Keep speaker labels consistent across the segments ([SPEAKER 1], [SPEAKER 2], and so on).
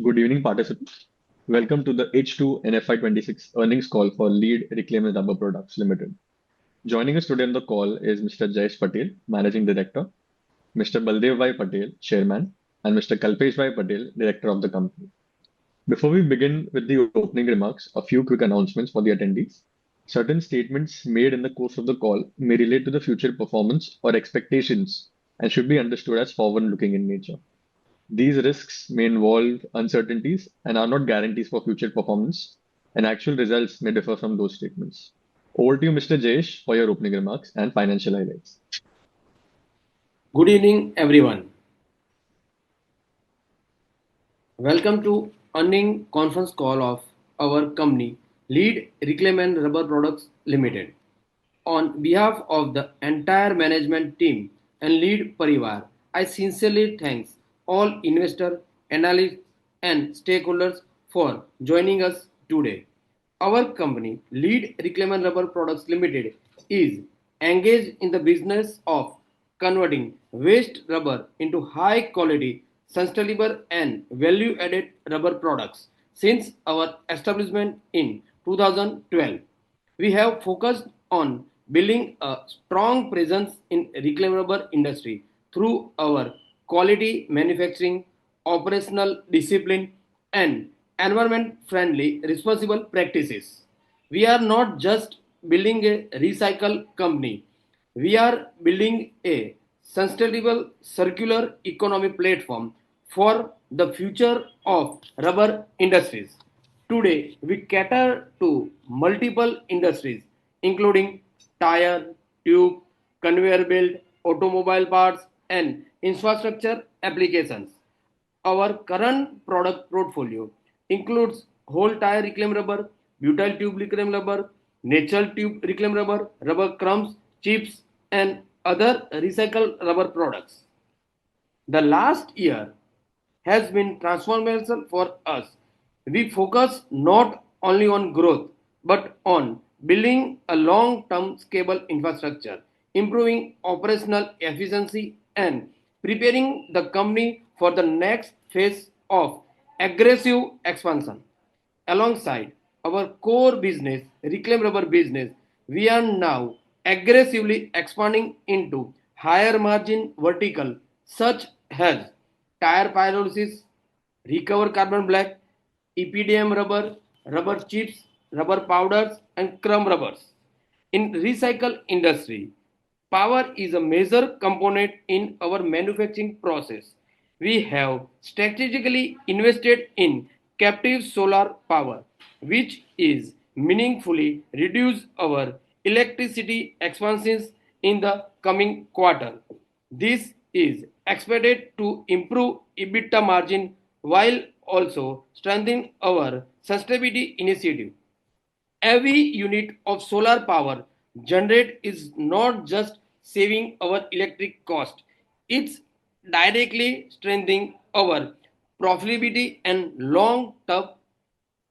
[SPEAKER 1] Good evening, participants. Welcome to the H2 and FY26 earnings call for Lead Reclaimed Rubber Products Limited. Joining us today on the call is Mr. Jayesh Patel, Managing Director, Mr. Baldev Bhai Patel, Chairman, and Mr. Kalpesh Bhai Patel, Director of the company. Before we begin with the opening remarks, a few quick announcements for the attendees. Certain statements made in the course of the call may relate to the future performance or expectations and should be understood as forward-looking in nature. These risks may involve uncertainties and are not guarantees for future performance, and actual results may differ from those statements. Over to you, Mr. Jayesh, for your opening remarks and financial highlights.
[SPEAKER 2] Good evening, everyone. Welcome to earning conference call of our company, Lead Reclaim and Rubber Products Limited. On behalf of the entire management team and Lead Parivar, I sincerely thanks all investors, analysts, and stakeholders for joining us today. Our company, Lead Reclaim and Rubber Products Limited, is engaged in the business of converting waste rubber into high quality, sustainable, and value added rubber products since our establishment in 2012. We have focused on building a strong presence in reclaimed rubber industry through our quality manufacturing, operational discipline, and environment friendly responsible practices. We are not just building a recycle company, we are building a sustainable circular economy platform for the future of rubber industries. Today, we cater to multiple industries, including tire, tube, conveyor belt, automobile parts, and infrastructure applications. Our current product portfolio includes whole tire reclaimed rubber, butyl tube reclaimed rubber, natural tube reclaimed rubber, rubber crumbs, chips, and other recycled rubber products. The last year has been transformational for us. We focus not only on growth but on building a long term scalable infrastructure, improving operational efficiency, and preparing the company for the next phase of aggressive expansion. Alongside our core business, reclaim rubber business, we are now aggressively expanding into higher margin vertical such as tire pyrolysis, recover carbon black, EPDM rubber, rubber chips, rubber powders, and crumb rubbers. In recycle industry, power is a major component in our manufacturing process. We have strategically invested in captive solar power, which is meaningfully reduce our electricity expenses in the coming quarter. This is expected to improve EBITDA margin while also strengthening our sustainability initiative. Every unit of solar power generated is not just saving our electric cost, it's directly strengthening our profitability and long-term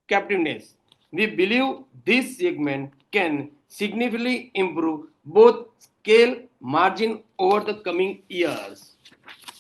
[SPEAKER 2] captiveness. We believe this segment can significantly improve both scale margin over the coming years.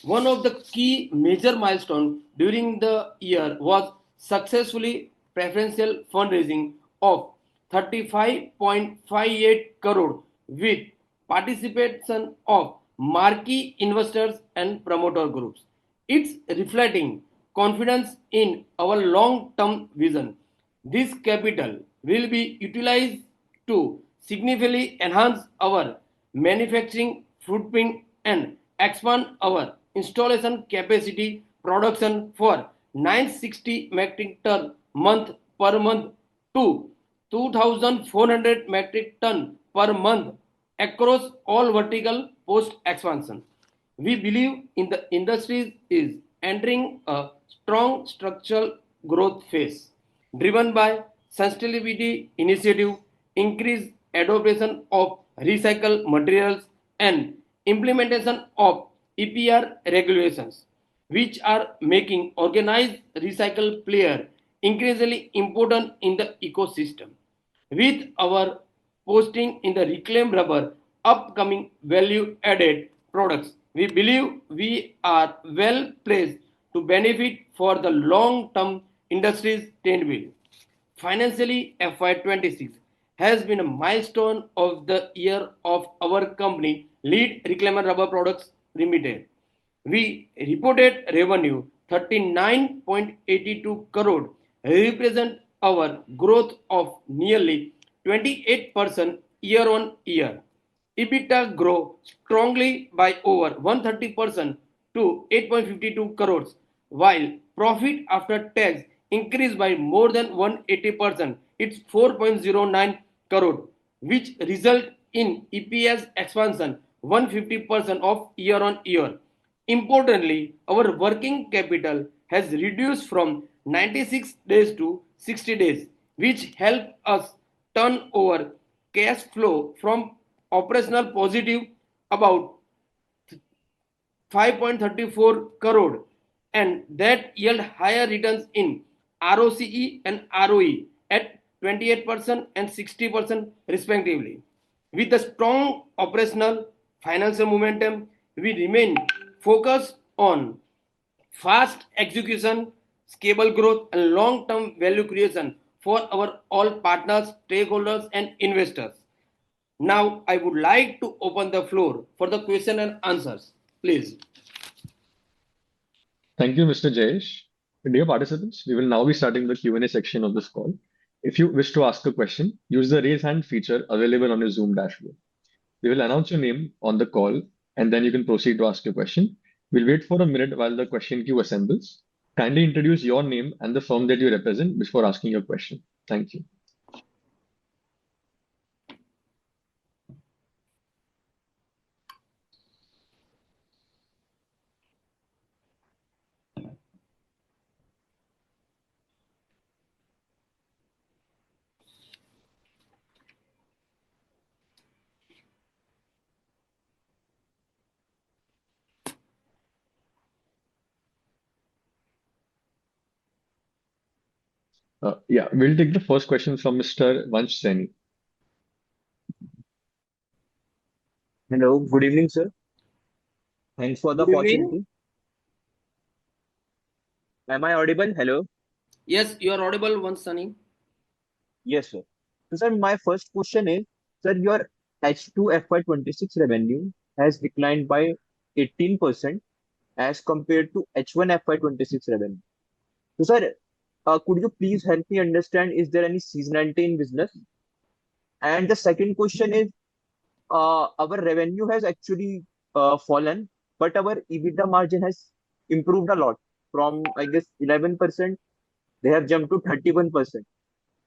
[SPEAKER 2] One of the key major milestones during the year was successfully preferential fundraising of 35.58 crore with participation of marquee investors and promoter groups. It's reflecting confidence in our long-term vision. This capital will be utilized to significantly enhance our manufacturing footprint and expand our installation capacity production for 960 metric ton month per month to 2400 metric ton per month across all vertical post expansion. We believe in the industry is entering a strong structural growth phase driven by sustainability initiative, increased adoption of recycled materials, and implementation of EPR regulations, which are making organized recycle player increasingly important in the ecosystem. With our posting in the reclaimed rubber upcoming value added products, we believe we are well placed to benefit for the long-term industry's tailwind. Financially, FY26 has been a milestone of the year of our company, Lead Reclaimer Rubber Products Limited. We reported revenue 39.82 crore, represent our growth of nearly 28% year on year. EBITDA grew strongly by over 130% to 8.52 crores, while profit after tax increased by more than 180%. It's 4.09 crore, which result in EPS expansion 150% of year on year. Importantly, our working capital has reduced from 96 days to 60 days, which help us turn over cash flow from operational positive about 5.34 crore, and that yield higher returns in ROCE and ROE at 28% and 60% respectively. With the strong operational financial momentum, we remain focused on fast execution, scalable growth, and long-term value creation for our all partners, stakeholders, and investors. Now, I would like to open the floor for the question and answers. Please.
[SPEAKER 1] Thank you, Mr. Jayesh. Dear participants, we will now be starting the Q&A section of this call. If you wish to ask a question, use the raise hand feature available on your Zoom dashboard. We will announce your name on the call, and then you can proceed to ask your question. We'll wait for a minute while the question queue assembles. Kindly introduce your name and the firm that you represent before asking your question. Thank you. Yeah, we'll take the first question from Mr. Vansh Saini.
[SPEAKER 3] Hello, good evening, sir. Thanks for the
[SPEAKER 2] Good evening.
[SPEAKER 3] opportunity. Am I audible? Hello.
[SPEAKER 2] Yes, you are audible once, Sunny.
[SPEAKER 3] Yes, sir. So, sir, my first question is, sir, your H2 FY26 revenue has declined by 18% as compared to H1 FY26 revenue. So, sir, could you please help me understand, is there any seasonality in business? And the second question is, our revenue has actually fallen, but our EBITDA margin has improved a lot from, I guess, 11%. They have jumped to 31%.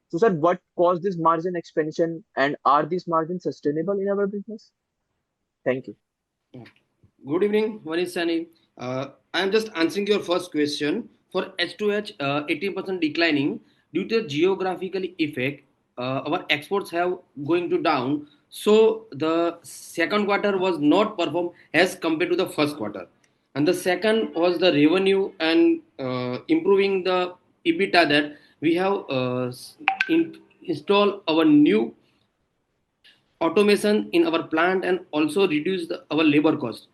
[SPEAKER 3] So, sir, what caused this margin expansion, and are these margins sustainable in our business? Thank you.
[SPEAKER 2] Good evening, Manish Sunny. I am just answering your first question. For H2H, 18% declining due to geographical effect. Our exports have going to down. So the second quarter was not performed as compared to the first quarter. And the second was the revenue and improving the EBITDA that we have installed our new automation in our plant and also reduce our labour cost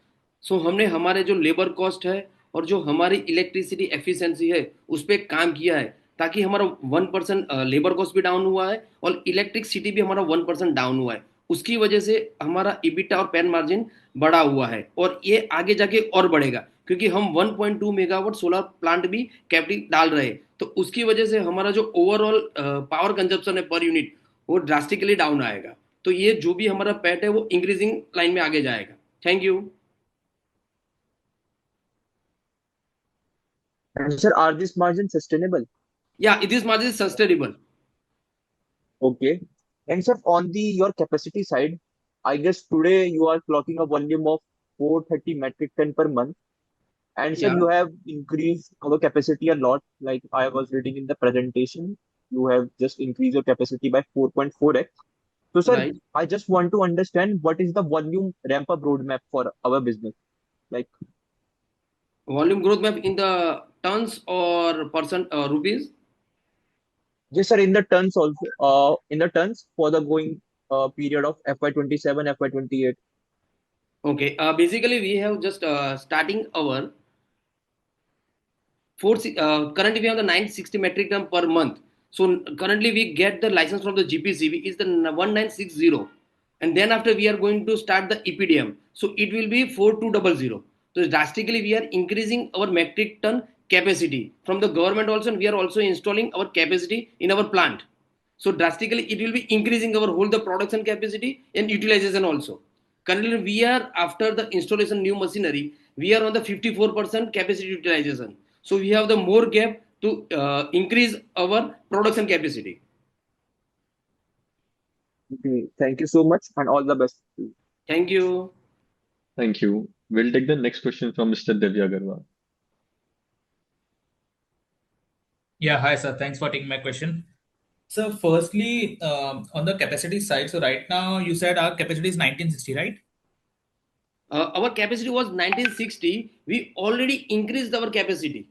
[SPEAKER 2] so हमने हमारे जो labour cost है और जो हमारी electricity efficiency है उस पर काम किया है ताकि हमारा 1% लेबर कॉस्ट भी डाउन हुआ है और इलेक्ट्रिसिटी भी हमारा 1% डाउन हुआ है उसकी वजह से हमारा इबिटा और पैन मार्जिन बढ़ा हुआ है और ये आगे जाके और बढ़ेगा क्योंकि हम 1.2 मेगावाट सोलर प्लांट भी कैपेसिटी डाल रहे हैं तो उसकी वजह से हमारा जो ओवरऑल पावर कंजप्शन है पर यूनिट वो ड्रास्टिकली डाउन आएगा तो ये जो भी हमारा पैट है वो इंक्रीजिंग लाइन में आगे जाएगा thank you
[SPEAKER 3] And, sir, are these margins sustainable?
[SPEAKER 2] या it is margin sustainable
[SPEAKER 3] Okay. And, sir, on the your capacity side, I guess today you are clocking a volume of 430 metric ton per month. And, sir,
[SPEAKER 2] या
[SPEAKER 3] you have increased our capacity a lot. Like I was reading in the presentation, you have just increased your capacity by 4.4x. So, sir,
[SPEAKER 2] right
[SPEAKER 3] I just want to understand what is the volume ramp up roadmap for our business. Like,
[SPEAKER 2] volume growth map in the tons और percent rupees
[SPEAKER 3] yes, sir, in the tons also, in the tons for the going period of FY27, FY28.
[SPEAKER 2] okay basically we have just starting our currently we have the 960 metric ton per month. So currently we get the license from the GPCB is the 1960, and then after we are going to start the EPDM, so it will be 4200. So drastically we are increasing our metric ton capacity from the government also, and we are also installing our capacity in our plant. So drastically it will be increasing our whole the production capacity and utilization also. Currently we are, after the installation new machinery, we are on the 54% capacity utilization. So we have the more gap to increase our production capacity.
[SPEAKER 3] Okay, thank you so much and all the best.
[SPEAKER 2] Thank you.
[SPEAKER 1] Thank you. We'll take the next question from Mr. Divya Agarwal.
[SPEAKER 4] Yeah, hi sir. Thanks for taking my question. So firstly, on the capacity side, so right now you said our capacity is 1960, right?
[SPEAKER 2] Our capacity was 1960. We already increased our capacity.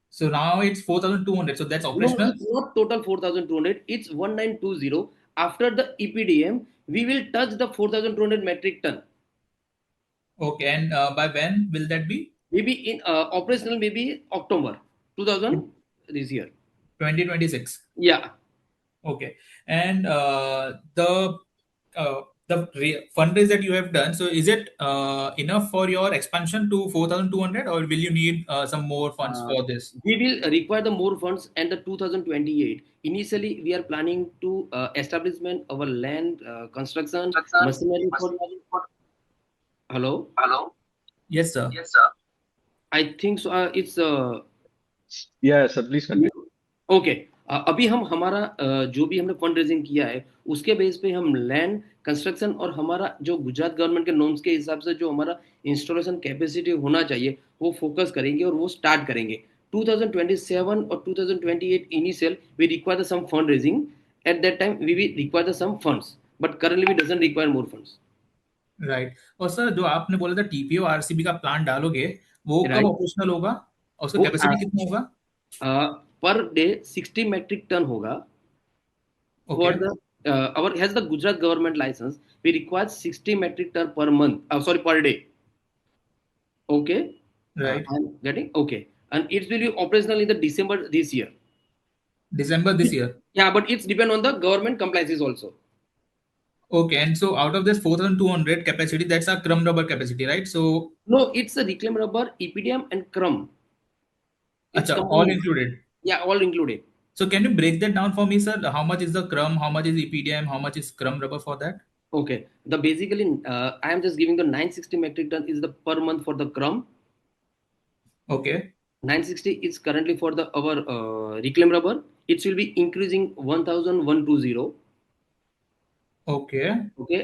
[SPEAKER 4] So now it's 4,200. So that's
[SPEAKER 2] No,
[SPEAKER 4] operational.
[SPEAKER 2] it's not total 4200. It's 1920. After the EPDM, we will touch the 4200 metric ton.
[SPEAKER 4] Okay, and by when will that be?
[SPEAKER 2] Maybe in operational, maybe October 2000 this year.
[SPEAKER 4] 2026.
[SPEAKER 2] Yeah.
[SPEAKER 4] Okay, and the fundraise that you have done, so is it enough for your expansion to 4,200, or will you need some more funds for this?
[SPEAKER 2] We will require the more funds and the 2028. Initially, we are planning to establishment our land construction machinery for. Hello.
[SPEAKER 4] Yes, sir.
[SPEAKER 2] I think so. It's
[SPEAKER 1] Yeah, sir, please continue.
[SPEAKER 2] Okay अभी हम हमारा जो भी हमने fund raising किया है उसके base पे हम लैंड कंस्ट्रक्शन और हमारा जो गुजरात गवर्नमेंट के नॉर्म्स के हिसाब से जो हमारा इंस्टॉलेशन कैपेसिटी होना चाहिए वो फोकस करेंगे और वो स्टार्ट करेंगे 2027 और 2028 initial we require the some fund raising at that time we require the some funds but currently we doesn't require more funds
[SPEAKER 4] right. और सर जो आपने बोला था टीपीओ आरसीबी का प्लांट डालोगे वो कब
[SPEAKER 2] राइट
[SPEAKER 4] ऑपरेशनल होगा और उसका
[SPEAKER 2] वो
[SPEAKER 4] कैपेसिटी कितना होगा?
[SPEAKER 2] पर डे 60 मेट्रिक टन होगा for
[SPEAKER 4] okay
[SPEAKER 2] the our has the Gujarat government license. We require 60 metric ton per month. Sorry, per day. Okay,
[SPEAKER 4] right.
[SPEAKER 2] I'm getting okay, and it will be operational in the December this year.
[SPEAKER 4] December this year.
[SPEAKER 2] Yeah, but it's depend on the government compliances also.
[SPEAKER 4] Okay, and so out of this 4,200 capacity, that's a crumb rubber capacity, right? So
[SPEAKER 2] No, it's a reclaim rubber, EPDM, and crumb. It's
[SPEAKER 4] all
[SPEAKER 2] combined.
[SPEAKER 4] included.
[SPEAKER 2] Yeah, all included.
[SPEAKER 4] So can you break that down for me, sir? How much is the crumb? How much is EPDM? How much is crumb rubber for that?
[SPEAKER 2] Okay, the basically I am just giving the 960 metric ton is the per month for the crumb.
[SPEAKER 4] Okay.
[SPEAKER 2] 960 is currently for the our reclaim rubber. It will be increasing 1,120.
[SPEAKER 4] Okay.
[SPEAKER 2] Okay,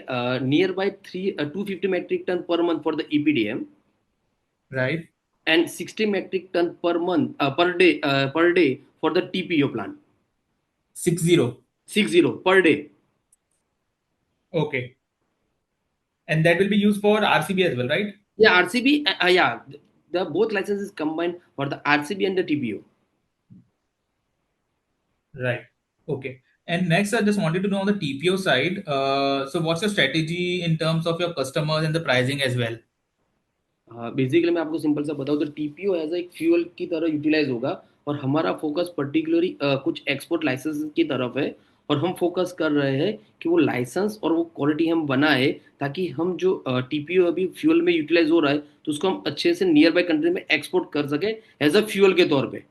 [SPEAKER 2] nearby 250 metric ton per month for the EPDM,
[SPEAKER 4] Right.
[SPEAKER 2] and 60 metric ton per month per day for the TPO plant.
[SPEAKER 4] 60.
[SPEAKER 2] 60 per day.
[SPEAKER 4] Okay. And that will be used for RCB as well, right?
[SPEAKER 2] Yeah, RCB. Yeah, the both licenses combined for the RCB and the TPO.
[SPEAKER 4] Right. Okay. And next, I just wanted to know on the TPO side. So what's your strategy in terms of your customers and the pricing as well?
[SPEAKER 2] Basically मैं आपको simple सा बताऊँ तो TPO as एक fuel की तरह utilise होगा और हमारा फोकस पर्टिकुलरली कुछ एक्सपोर्ट लाइसेंस की तरफ है और हम फोकस कर रहे हैं कि वो लाइसेंस और वो क्वालिटी हम बनाए ताकि हम जो टीपीओ अभी फ्यूल में यूटिलाइज हो रहा है तो उसको हम अच्छे से नियर बाय कंट्री में एक्सपोर्ट कर सके एज अ फ्यूल के तौर पे।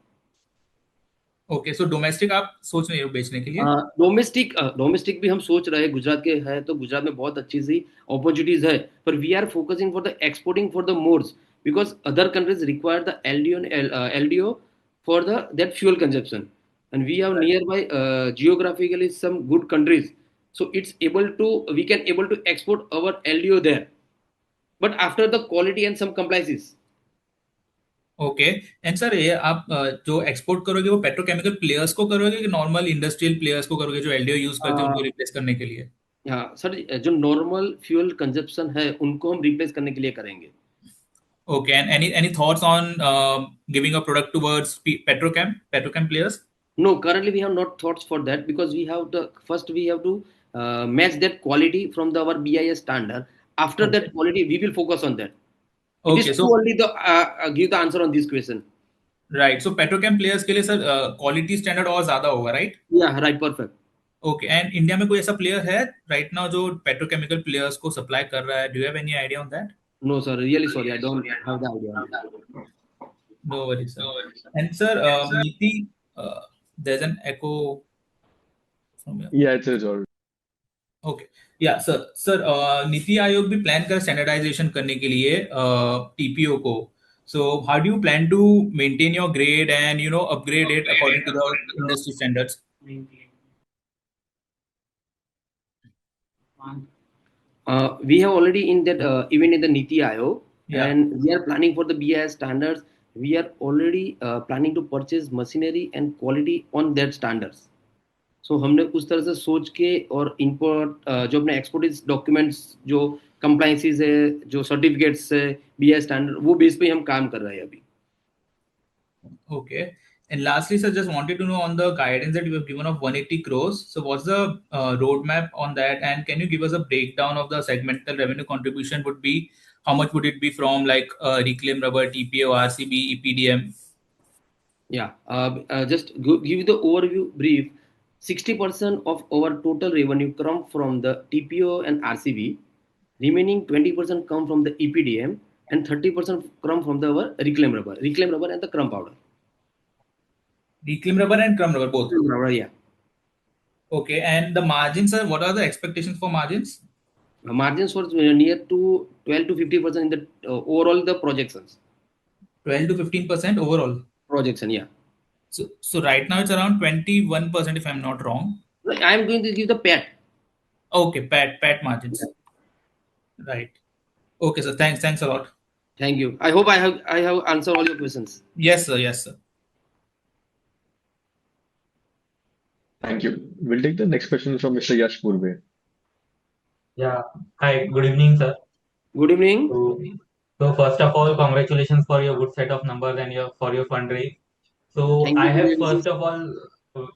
[SPEAKER 4] ओके, सो डोमेस्टिक आप सोच रहे हो बेचने के लिए?
[SPEAKER 2] डोमेस्टिक भी हम सोच रहे हैं, गुजरात के है तो गुजरात में बहुत अच्छी सी अपॉर्चुनिटीज है, पर we are focusing for the exporting for the modes because other countries require the LDO for the that fuel consumption and we have nearby geographically some good countries, so we can able to export our LDO there, but after the quality and some compliances.
[SPEAKER 4] Okay, and sir ये आप जो export करोगे वो petrochemical players को करोगे कि normal industrial players को करोगे जो एलडीओ यूज करते हैं उनको रिप्लेस करने के लिए?
[SPEAKER 2] हाँ सर, जो नॉर्मल फ्यूल कंजप्शन है उनको हम रिप्लेस करने के लिए करेंगे।
[SPEAKER 4] Okay, and any thoughts on giving a product towards Petrochem players?
[SPEAKER 2] No, currently we have not thoughts for that because we have to match that quality from our BIS standard. After that quality, we will focus on that. It is too early to give the answer on this question.
[SPEAKER 4] Right, so Petrochem players के लिए sir quality standard और ज्यादा होगा, right?
[SPEAKER 2] Yeah, right, perfect.
[SPEAKER 4] Okay, and India में कोई ऐसा player है right now जो पेट्रोकेमिकल प्लेयर्स को सप्लाई कर रहा है? Do you have any idea on that?
[SPEAKER 2] No, sir, really sorry, I don't have the idea on this.
[SPEAKER 4] No worry sir. And sir Niti, there is an echo from here.
[SPEAKER 1] Yeah, it's resolved.
[SPEAKER 4] Okay, yeah sir. Sir Niti Aayog भी plan कर standardisation करने के लिए TPO को. So how do you plan to maintain your grade and upgrade it according to the industry standards?
[SPEAKER 2] We have already in that even in the Niti Aayog,
[SPEAKER 4] Yeah.
[SPEAKER 2] and we are planning for the BIS standards. We are already planning to purchase machinery and quality on that standards. So हमने उस तरह से सोच के और import जो अपने export documents जो कंप्लाइंसेस है, जो सर्टिफिकेट्स है बीआई स्टैंडर्ड, वो बेस पे हम काम कर रहे हैं अभी.
[SPEAKER 4] Okay. And lastly, sir, just wanted to know on the guidance that you have given of 180 crores. So what's the roadmap on that? And can you give us a breakdown of the segmental revenue contribution would be? How much would it be from like Reclaim Rubber, TPO, RCB, EPDM?
[SPEAKER 2] Yeah, just give you the overview brief. 60% of our total revenue come from the TPO and RCB. Remaining 20% come from the EPDM, and 30% come from the our Reclaim Rubber and the Crumb Powder.
[SPEAKER 4] Reclaim Rubber and Crumb Rubber both.
[SPEAKER 2] Reclaim Rubber, yeah.
[SPEAKER 4] Okay. And the margins, sir, what are the expectations for margins?
[SPEAKER 2] Margins were near to 12 to 50% in the overall the projections.
[SPEAKER 4] 12 to 15% overall.
[SPEAKER 2] Projection, yeah.
[SPEAKER 4] So right now it's around 21% if I'm not wrong.
[SPEAKER 2] I am going to give the PAT.
[SPEAKER 4] Okay, PAT margins. Right. Okay, sir. Thanks a lot.
[SPEAKER 2] Thank you. I hope I have answered all your questions.
[SPEAKER 4] Yes, sir. Yes, sir.
[SPEAKER 1] Thank you. We'll take the next question from Mr. Yash Purve.
[SPEAKER 5] Yeah. Hi, good evening, sir.
[SPEAKER 2] Good evening.
[SPEAKER 5] So first of all, congratulations for your good set of numbers and for your fundraise. So
[SPEAKER 2] Thank you
[SPEAKER 5] I have
[SPEAKER 2] very much.
[SPEAKER 5] first of all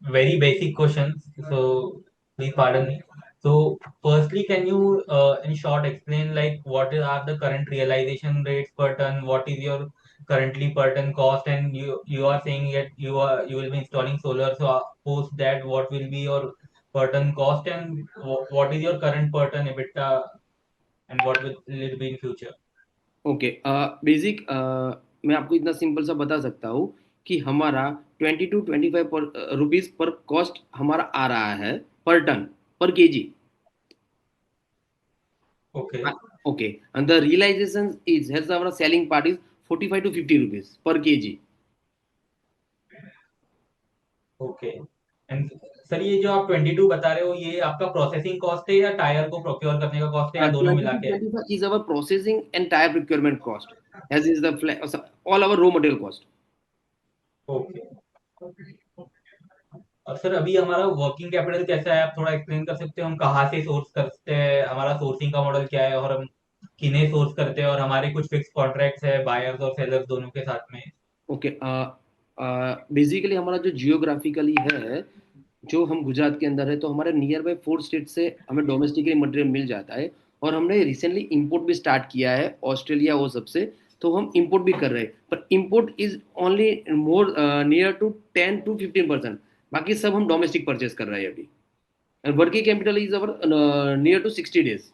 [SPEAKER 5] very basic questions. So please pardon me. So firstly, can you in short explain like what are the current realization rates per ton? What is your currently per ton cost? And you are saying that you will be installing solar. So post that, what will be your per ton cost, and what is your current per ton EBITDA, and what will it be in future?
[SPEAKER 2] Okay, basic मैं आपको इतना simple सा बता सकता हूँ कि हमारा 20 to 25 rupees per cost हमारा आ रहा है पर टन पर KG.
[SPEAKER 5] Okay.
[SPEAKER 2] Okay, and the realization is has our selling part is 45 to 50 rupees per kg.
[SPEAKER 5] Okay. And sir ये जो आप 22 बता रहे हो, ये आपका प्रोसेसिंग कॉस्ट है या टायर को प्रोक्योर करने का कॉस्ट है, या दोनों
[SPEAKER 2] 20
[SPEAKER 5] मिला
[SPEAKER 2] to
[SPEAKER 5] के?
[SPEAKER 2] 25 is our processing and tire procurement cost, as is the all our raw material cost.
[SPEAKER 5] Okay. और सर अभी हमारा वर्किंग कैपिटल कैसा है, आप थोड़ा एक्सप्लेन कर सकते हो? हम कहाँ से सोर्स करते हैं, हमारा सोर्सिंग का मॉडल क्या है, और हम किन्हें सोर्स करते हैं, और हमारे कुछ फिक्स कॉन्ट्रैक्ट्स है बायर्स और सेलर्स दोनों के साथ में?
[SPEAKER 2] ओके, बेसिकली हमारा जो जियोग्राफिकली है, जो हम गुजरात के अंदर है, तो हमारे नियर बाय 4 स्टेट से हमें डोमेस्टिकली मटेरियल मिल जाता है. और हमने रिसेंटली इंपोर्ट भी स्टार्ट किया है ऑस्ट्रेलिया वो सबसे, तो हम इंपोर्ट भी कर रहे हैं. पर import is only more near to 10 to 15%. बाकी सब हम डोमेस्टिक परचेस कर रहे हैं अभी. And working capital is our near to 60 days.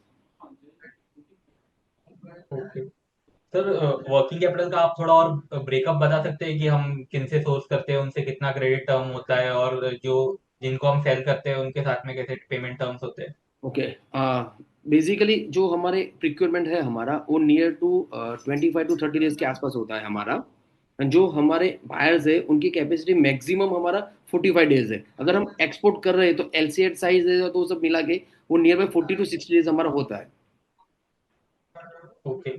[SPEAKER 5] Okay. Sir working capital का आप थोड़ा और ब्रेकअप बता सकते हैं कि हम किन से सोर्स करते हैं, उनसे कितना क्रेडिट टर्म होता है, और जो जिनको हम सेल करते हैं उनके साथ में कैसे पेमेंट टर्म्स होते हैं?
[SPEAKER 2] ओके, बेसिकली जो हमारे प्रिक्योरमेंट है हमारा, वो नियर टू 25 to 30 days के आसपास होता है हमारा. And जो हमारे बायर्स है उनकी कैपेसिटी मैक्सिमम हमारा 45 days है. अगर हम एक्सपोर्ट कर रहे हैं तो एलसीएट साइज है, तो वो सब मिला के वो नियर बाय 40 to 60 days हमारा होता है.
[SPEAKER 5] ओके.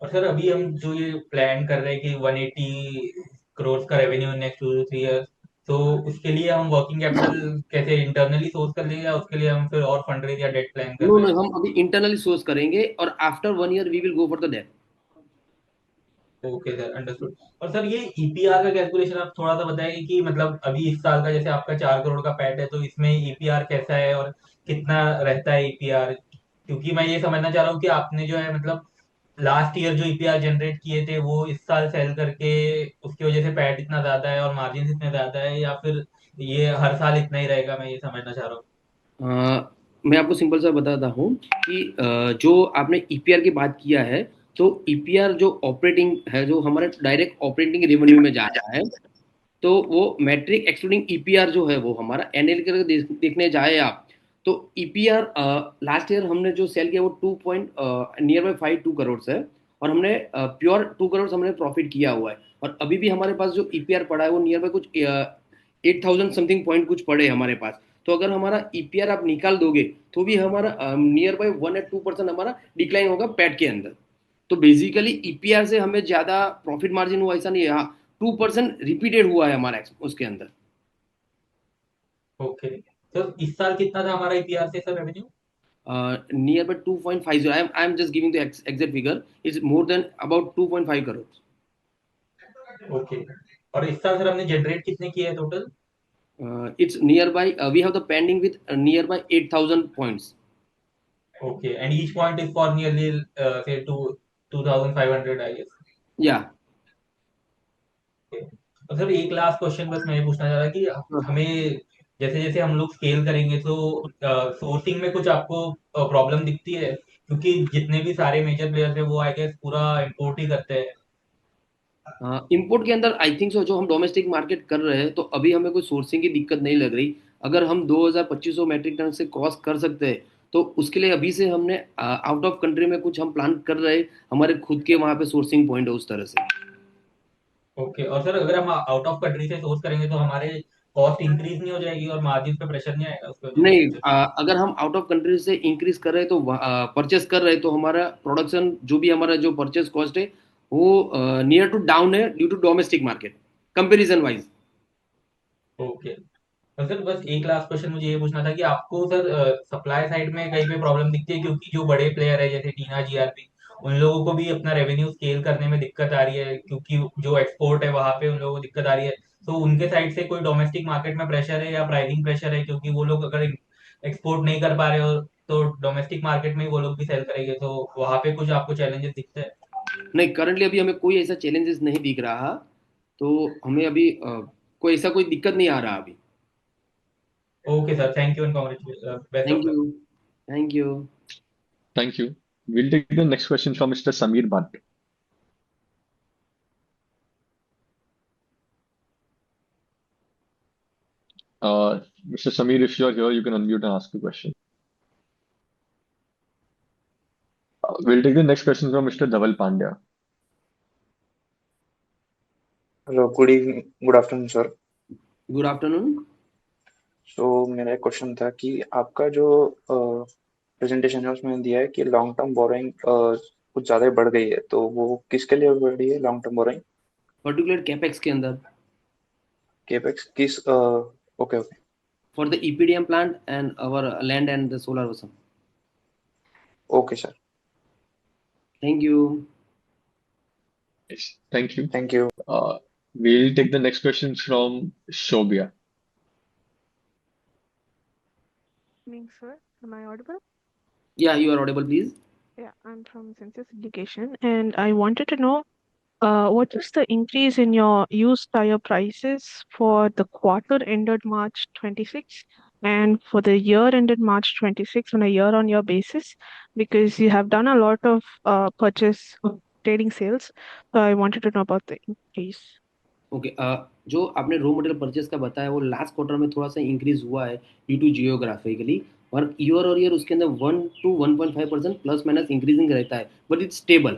[SPEAKER 5] और सर अभी हम जो ये प्लान कर रहे हैं कि 180 करोड़ का रेवेन्यू नेक्स्ट 2 to 3 years, तो उसके लिए हम वर्किंग कैपिटल कैसे इंटरनली सोर्स कर लेंगे, या उसके लिए हम फिर और फंडरेज या डेट प्लान कर
[SPEAKER 2] नो
[SPEAKER 5] रहे
[SPEAKER 2] नो,
[SPEAKER 5] हैं?
[SPEAKER 2] हम अभी इंटरनली सोर्स करेंगे और after 1 year we will go for the debt.
[SPEAKER 5] Okay sir, understood. और सर ये ईपीआर का कैलकुलेशन आप थोड़ा सा बताएंगे कि मतलब अभी इस साल का जैसे आपका 4 करोड़ का पैट है, तो इसमें ईपीआर कैसा है और कितना रहता है ईपीआर? क्योंकि मैं ये समझना चाह रहा हूँ कि आपने जो है मतलब लास्ट ईयर जो ईपीआर जनरेट किए थे वो इस साल सेल करके उसकी वजह से पैट इतना ज्यादा है और मार्जिन इतने ज्यादा है, या फिर ये हर साल इतना ही रहेगा? मैं ये समझना चाह रहा हूँ।
[SPEAKER 2] मैं आपको सिंपल सा बताता हूँ कि जो आपने ईपीआर की बात किया है, तो ईपीआर जो ऑपरेटिंग है, जो हमारे डायरेक्ट ऑपरेटिंग रेवेन्यू में जा रहा है, तो वो मैट्रिक एक्सक्लूडिंग ईपीआर जो है वो हमारा एनएल करके देखने जाए आप, तो ईपीआर लास्ट ईयर हमने जो सेल किया वो 2 पॉइंट नियर बाई 5 2 करोड़ है, और हमने प्योर 2 करोड़ हमने प्रॉफिट किया हुआ है। और अभी भी हमारे पास जो ईपीआर पड़ा है वो नियर बाई कुछ 8,000 समथिंग पॉइंट कुछ पड़े हमारे पास। तो अगर हमारा ईपीआर आप निकाल दोगे तो भी हमारा नियर बाई 1 या 2% हमारा डिक्लाइन होगा पैट के अंदर। तो बेसिकली ईपीआर से हमें ज्यादा प्रॉफिट मार्जिन हुआ ऐसा नहीं है, हाँ 2% रिपीटेड हुआ है हमारा उसके अंदर।
[SPEAKER 5] ओके, तो इस साल कितना था हमारा ईपीआर से sir revenue?
[SPEAKER 2] Near by 2.50, I am just giving the exact figure, it's more than about 2.5 crores.
[SPEAKER 5] Okay, और इस साल सर हमने जनरेट कितने किए हैं total?
[SPEAKER 2] It's nearby, we have the pending with nearby 8,000 points.
[SPEAKER 5] Okay, and each point is for nearly say 2,500 I guess.
[SPEAKER 2] Yeah.
[SPEAKER 5] तो sir एक last question बस मैं ये पूछना चाह रहा कि हमें जैसे जैसे हम लोग स्केल करेंगे तो सोर्सिंग में कुछ आपको प्रॉब्लम दिखती है? क्योंकि जितने भी सारे मेजर प्लेयर्स है वो आई गेस पूरा इंपोर्ट ही करते हैं।
[SPEAKER 2] इंपोर्ट के अंदर आई थिंक सो जो हम डोमेस्टिक मार्केट कर रहे हैं, तो अभी हमें कोई सोर्सिंग की दिक्कत नहीं लग रही। अगर हम 2,2500 मैट्रिक टन से क्रॉस कर सकते हैं, तो उसके लिए अभी से हमने आउट ऑफ कंट्री में कुछ हम प्लान कर रहे हैं, हमारे खुद के वहाँ पे सोर्सिंग पॉइंट है उस तरह से।
[SPEAKER 5] ओके, और सर अगर हम आउट ऑफ कंट्री से सोर्स करेंगे तो हमारे कॉस्ट इंक्रीज नहीं हो जाएगी और मार्जिन पे प्रेशर नहीं आएगा उसकी वजह
[SPEAKER 2] नहीं,
[SPEAKER 5] से?
[SPEAKER 2] अगर हम आउट ऑफ कंट्री से इंक्रीज कर रहे हैं तो परचेस कर रहे हैं, तो हमारा प्रोडक्शन जो भी हमारा जो परचेस कॉस्ट है वो नियर टू डाउन है due to domestic market comparison wise.
[SPEAKER 5] Okay, और सर बस एक लास्ट क्वेश्चन मुझे ये पूछना था कि आपको सर सप्लाई साइड में कहीं पे प्रॉब्लम दिखती है? क्योंकि जो बड़े प्लेयर है जैसे टीना जीआरपी, उन लोगों को भी अपना रेवेन्यू स्केल करने में दिक्कत आ रही है, क्योंकि जो एक्सपोर्ट है वहां पे उन लोगों को दिक्कत आ रही है। तो उनके साइड से कोई डोमेस्टिक मार्केट में प्रेशर है या प्राइसिंग प्रेशर है? क्योंकि वो लोग अगर एक्सपोर्ट नहीं कर पा रहे हो तो डोमेस्टिक मार्केट में ही वो लोग भी सेल करेंगे, तो वहां पे कुछ आपको चैलेंजेस दिखते हैं?
[SPEAKER 2] नहीं, करंटली अभी हमें कोई ऐसा चैलेंजेस नहीं दिख रहा, तो हमें अभी कोई ऐसा कोई दिक्कत नहीं आ रहा अभी।
[SPEAKER 5] Okay sir, thank you and congratulation, best of
[SPEAKER 2] thank
[SPEAKER 5] luck.
[SPEAKER 2] You. Thank you.
[SPEAKER 1] Thank you. We'll take the next question from Mr. Samir Bhatt. Mr. Samir, if you're here, you can unmute and ask the question. We'll take the next question from Mr. Dhaval Pandya.
[SPEAKER 6] Hello, good evening, good afternoon sir.
[SPEAKER 2] Good afternoon.
[SPEAKER 6] So मेरा एक question था कि आपका जो presentation है उसमें दिया है कि लॉन्ग टर्म बोरोइंग कुछ ज़्यादा ही बढ़ गई है, तो वो किसके लिए बढ़ रही है long term borrowing?
[SPEAKER 2] Particular capex के अंदर,
[SPEAKER 6] केपेक्स किस okay okay.
[SPEAKER 2] For the EPDM plant and our land and the solar वसम।
[SPEAKER 6] Okay sir,
[SPEAKER 2] thank you.
[SPEAKER 1] Yes, thank you.
[SPEAKER 6] Thank you.
[SPEAKER 1] We'll take the next questions from Shobia.
[SPEAKER 7] Evening, sir. Am I audible?
[SPEAKER 2] Yeah, you are audible, please.
[SPEAKER 7] Yeah, I'm from Census Education, and I wanted to know what is the increase in your used tire prices for the quarter ended March 26 and for the year ended March 26 on a year-on-year basis? Because you have done a lot of purchase trading sales, so I wanted to know about the increase.
[SPEAKER 2] Okay, जो आपने raw material purchase का बताया वो last quarter में थोड़ा सा increase हुआ है ड्यू टू जियोग्राफिकली, और ईयर उसके अंदर 1 to 1.5% प्लस माइनस इंक्रीजिंग रहता है, बट इट्स स्टेबल।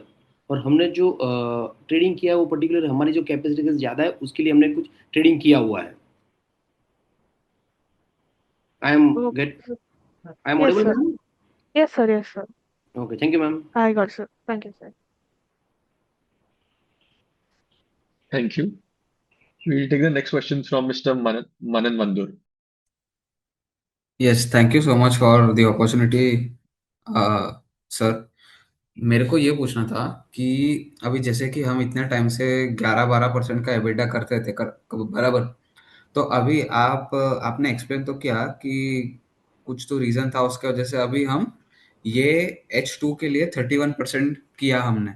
[SPEAKER 2] और हमने जो ट्रेडिंग किया है वो पर्टिकुलर हमारी जो कैपेसिटी से ज़्यादा है उसके लिए हमने कुछ ट्रेडिंग किया हुआ है। I am get
[SPEAKER 7] Okay.
[SPEAKER 2] I am
[SPEAKER 7] Yes,
[SPEAKER 2] audible
[SPEAKER 7] sir.
[SPEAKER 2] Ma'am?
[SPEAKER 7] Yes, sir. Yes, sir.
[SPEAKER 2] Okay, thank you ma'am.
[SPEAKER 7] I got sir. Thank you, sir.
[SPEAKER 1] Thank you. We'll take the next questions from Mr. Manan Mandur.
[SPEAKER 8] Yes, thank you so much for the opportunity sir. मेरे को ये पूछना था कि अभी जैसे कि हम इतने टाइम से 11-12% का एबिटा करते थे बराबर। तो अभी आपने एक्सप्लेन तो किया कि कुछ तो रीज़न था उसके वजह से अभी हम ये H2 के लिए 31% किया हमने,